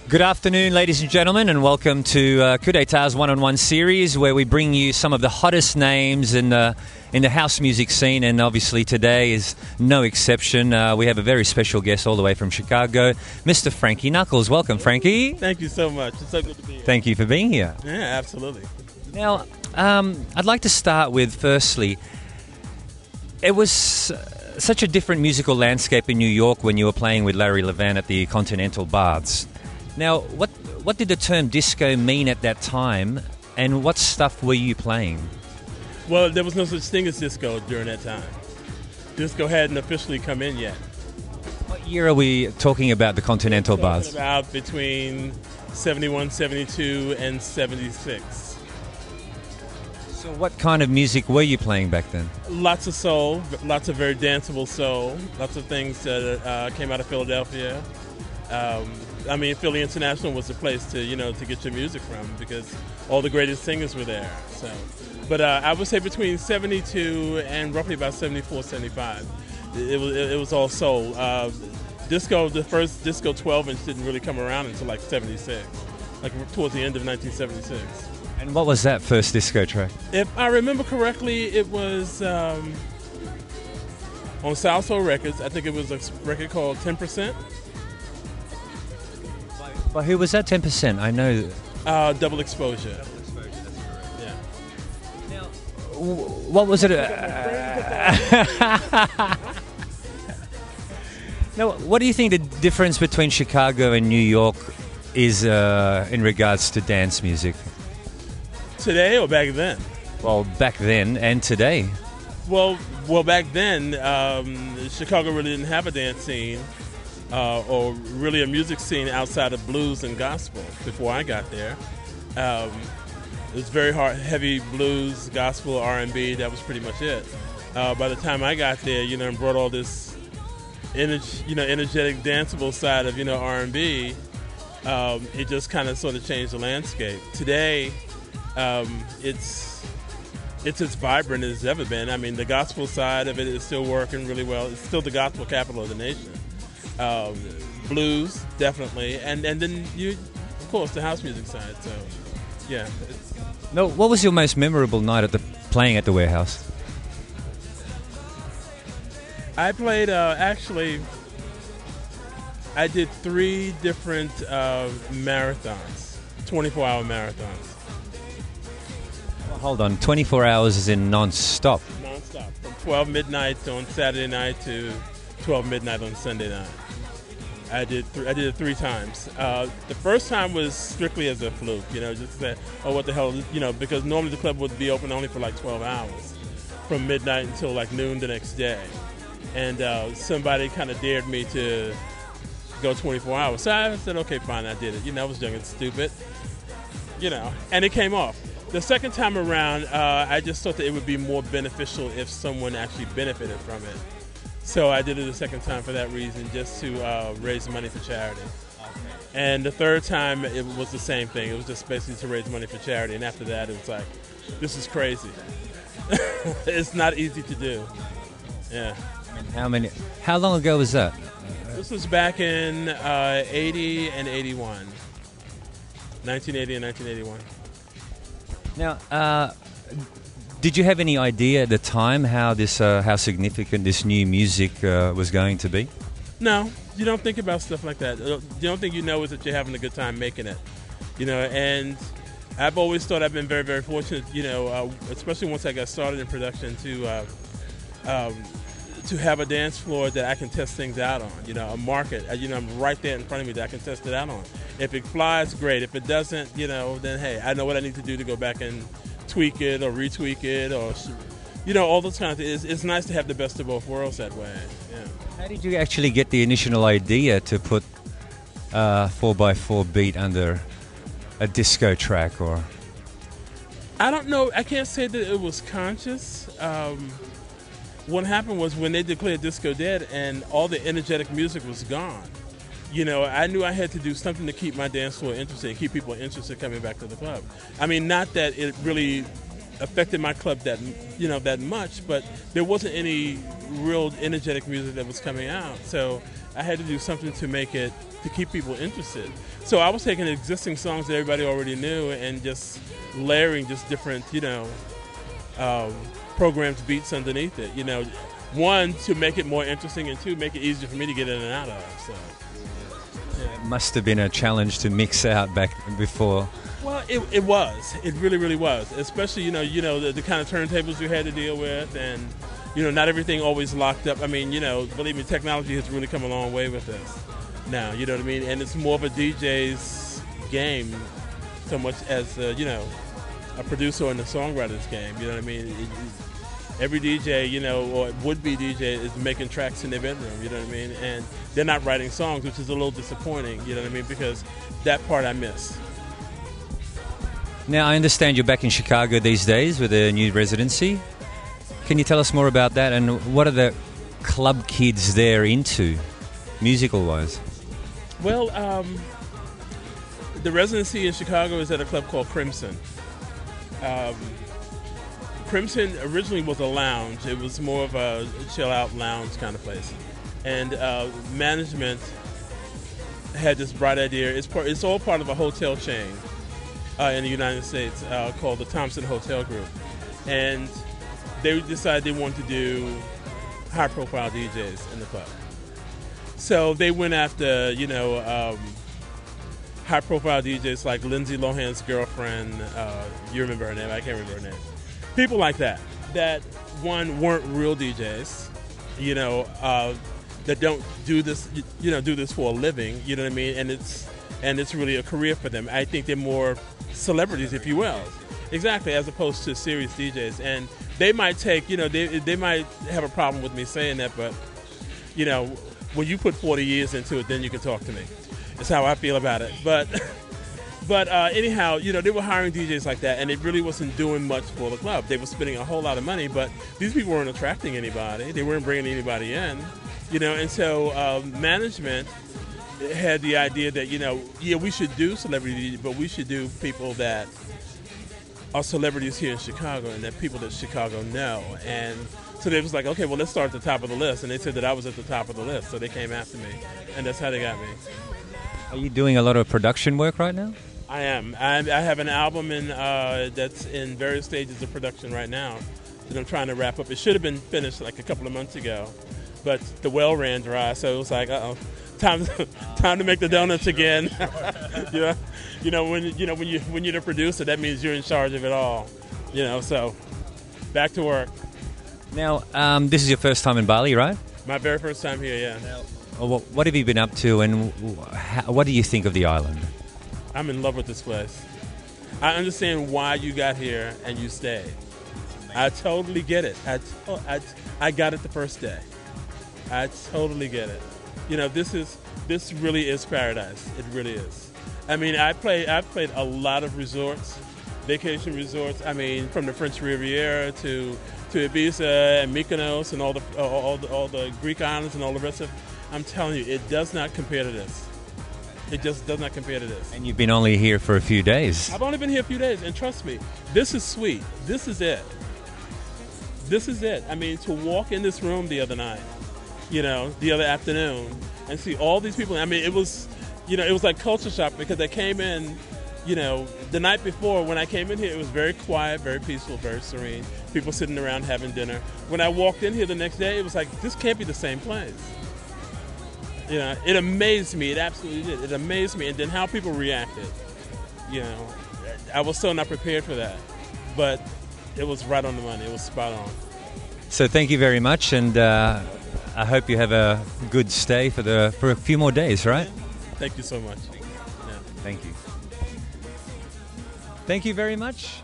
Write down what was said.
Good afternoon, ladies and gentlemen, and welcome to Coup d'Etat's one-on-one series, where we bring you some of the hottest names in the house music scene, and obviously today is no exception. We have a very special guest all the way from Chicago, Mr. Frankie Knuckles. Welcome, Frankie. Thank you so much. It's so good to be here. Thank you for being here. Yeah, absolutely. Now, I'd like to start with, firstly, it was such a different musical landscape in New York when you were playing with Larry Levan at the Continental Baths. Now, what did the term disco mean at that time, and what stuff were you playing? Well, there was no such thing as disco during that time. Disco hadn't officially come in yet. What year are we talking about the Continental Baths? About between 71, 72, and 76. So what kind of music were you playing back then? Lots of soul, lots of very danceable soul, lots of things that came out of Philadelphia. Philly International was the place to get your music from, because all the greatest singers were there. So, but I would say between 72 and roughly about 74, 75, it was all soul. Disco, the first disco 12-inch didn't really come around until like 76, like towards the end of 1976. And what was that first disco track? If I remember correctly, it was on South Soul Records. I think it was a record called 10%. Well, who was that 10%? I know. Double Exposure. Double Exposure, that's correct. Yeah. Now, what was it? Now, what do you think the difference between Chicago and New York is in regards to dance music? Today or back then? Well, back then and today. Well, back then, Chicago really didn't have a dance scene. Or really a music scene outside of blues and gospel before I got there. It was very heavy blues, gospel, R&B. That was pretty much it. By the time I got there, and brought all this, energetic, danceable side of R&B, it just kind of sort of changed the landscape. Today, it's as vibrant as it's ever been. I mean, the gospel side of it is still working really well. It's still the gospel capital of the nation. Blues, definitely, and then of course, the house music side. So, yeah. No, what was your most memorable night playing at the Warehouse? I played. Actually, I did 3 different marathons, 24-hour marathons. Well, hold on, 24 hours is in non-stop. Non-stop, from 12 midnight on Saturday night to 12 midnight on Sunday night. I did it 3 times. The first time was strictly as a fluke, just to say, oh, what the hell, because normally the club would be open only for like 12 hours, from midnight until like noon the next day. And somebody kind of dared me to go 24 hours. So I said, okay, fine, I did it. I was young and stupid, and it came off. The second time around, I just thought that it would be more beneficial if someone actually benefited from it. So I did it a second time for that reason, just to raise money for charity. Okay. And the third time, it was the same thing. It was just basically to raise money for charity. And after that, it was like, this is crazy. It's not easy to do. Yeah. And how long ago was that? This was back in 80 and 81. 1980 and 1981. Now, did you have any idea at the time how significant this new music was going to be? No, you don't think about stuff like that. The only thing you know is that you're having a good time making it. And I've always thought I've been very, very fortunate, especially once I got started in production, to have a dance floor that I can test things out on, a market, I'm right there in front of me that I can test it out on. If it flies, great. If it doesn't, then hey, I know what I need to do to go back and tweak it or retweak it or, all those kind of things. It's nice to have the best of both worlds that way. Yeah. How did you actually get the initial idea to put 4x4 beat under a disco track? Or I don't know. I can't say that it was conscious. What happened was when they declared disco dead and all the energetic music was gone, I knew I had to do something to keep my dance floor interested, keep people interested coming back to the club. I mean, not that it really affected my club that much, but there wasn't any real energetic music that was coming out. So I had to do something to make it, to keep people interested. So I was taking existing songs that everybody already knew and just layering just different, programs, beats underneath it. One, to make it more interesting, and two, make it easier for me to get in and out of. So, yeah. It must have been a challenge to mix out back before. Well, it was. It really, really was. Especially, the kind of turntables you had to deal with, and not everything always locked up. I mean, believe me, technology has really come a long way with this now. You know what I mean? And it's more of a DJ's game, so much as a producer and a songwriter's game. You know what I mean? Every DJ, or would-be DJ is making tracks in their bedroom, you know what I mean? And they're not writing songs, which is a little disappointing, you know what I mean? Because that part I miss. Now, I understand you're back in Chicago these days with a new residency. Can you tell us more about that, and what are the club kids there into, musical-wise? Well, the residency in Chicago is at a club called Crimson. Crimson originally was a lounge. It was more of a chill-out lounge kind of place. And management had this bright idea. It's all part of a hotel chain in the United States called the Thompson Hotel Group. And they decided they wanted to do high-profile DJs in the club. So they went after, high-profile DJs like Lindsay Lohan's girlfriend. You remember her name? I can't remember her name. People like that one weren't real DJs, that don't do this, do this for a living, you know what I mean? And it's really a career for them. I think they're more celebrities, if you will. Exactly, as opposed to serious DJs. And they might take, they might have a problem with me saying that, but, when you put 40 years into it, then you can talk to me. That's how I feel about it. But anyhow, they were hiring DJs like that, and it really wasn't doing much for the club. They were spending a whole lot of money, but these people weren't attracting anybody. They weren't bringing anybody in, and so management had the idea that, we should do celebrity DJs, but we should do people that are celebrities here in Chicago and that people that Chicago know. And so they was like, okay, well, let's start at the top of the list. And they said that I was at the top of the list, so they came after me, and that's how they got me. Are you doing a lot of production work right now? I am. I have an album that's in various stages of production right now that I'm trying to wrap up. It should have been finished like a couple of months ago, but the well ran dry, so it was like, time to make the donuts again. When you're the producer, that means you're in charge of it all. So back to work. Now, this is your first time in Bali, right? My very first time here, yeah. Well, what have you been up to, and what do you think of the island? I'm in love with this place. I understand why you got here and you stayed. I totally get it. I got it the first day. I totally get it. This really is paradise. It really is. I mean, I've played a lot of resorts, vacation resorts. I mean, from the French Riviera to Ibiza and Mykonos and all the Greek islands and all the rest of it. I'm telling you, it does not compare to this. It just does not compare to this. And you've been only here for a few days. I've only been here a few days, and trust me, this is sweet. This is it. This is it. I mean, to walk in this room the other night, the other afternoon, and see all these people. I mean, it was like culture shock, because I came in, the night before when I came in here, it was very quiet, very peaceful, very serene. People sitting around having dinner. When I walked in here the next day, it was like, this can't be the same place. It amazed me. It absolutely did. It amazed me. And then how people reacted. I was so not prepared for that. But it was right on the money. It was spot on. So thank you very much, and I hope you have a good stay for a few more days, right? Thank you so much. Thank you. Thank you very much.